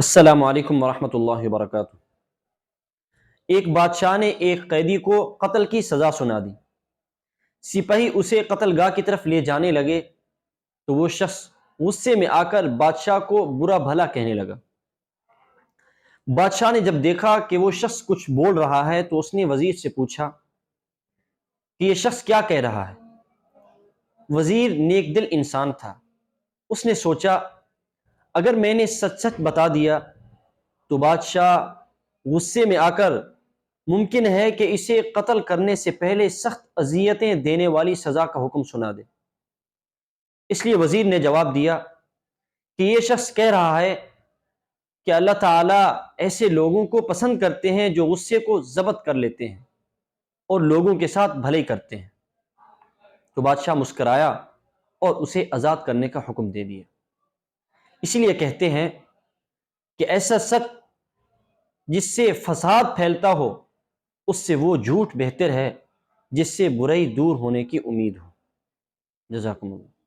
السلام علیکم ورحمۃ اللہ وبرکاتہ۔ ایک بادشاہ نے ایک قیدی کو قتل کی سزا سنا دی۔ سپاہی اسے قتل گاہ کی طرف لے جانے لگے تو وہ شخص غصے میں آ کر بادشاہ کو برا بھلا کہنے لگا۔ بادشاہ نے جب دیکھا کہ وہ شخص کچھ بول رہا ہے تو اس نے وزیر سے پوچھا کہ یہ شخص کیا کہہ رہا ہے۔ وزیر نیک دل انسان تھا، اس نے سوچا اگر میں نے سچ سچ بتا دیا تو بادشاہ غصے میں آ کر ممکن ہے کہ اسے قتل کرنے سے پہلے سخت اذیتیں دینے والی سزا کا حکم سنا دے۔ اس لیے وزیر نے جواب دیا کہ یہ شخص کہہ رہا ہے کہ اللہ تعالیٰ ایسے لوگوں کو پسند کرتے ہیں جو غصے کو ضبط کر لیتے ہیں اور لوگوں کے ساتھ بھلائی کرتے ہیں۔ تو بادشاہ مسکرایا اور اسے آزاد کرنے کا حکم دے دیا۔ اسی لیے کہتے ہیں کہ ایسا سچ جس سے فساد پھیلتا ہو اس سے وہ جھوٹ بہتر ہے جس سے برائی دور ہونے کی امید ہو۔ جزاکم اللہ۔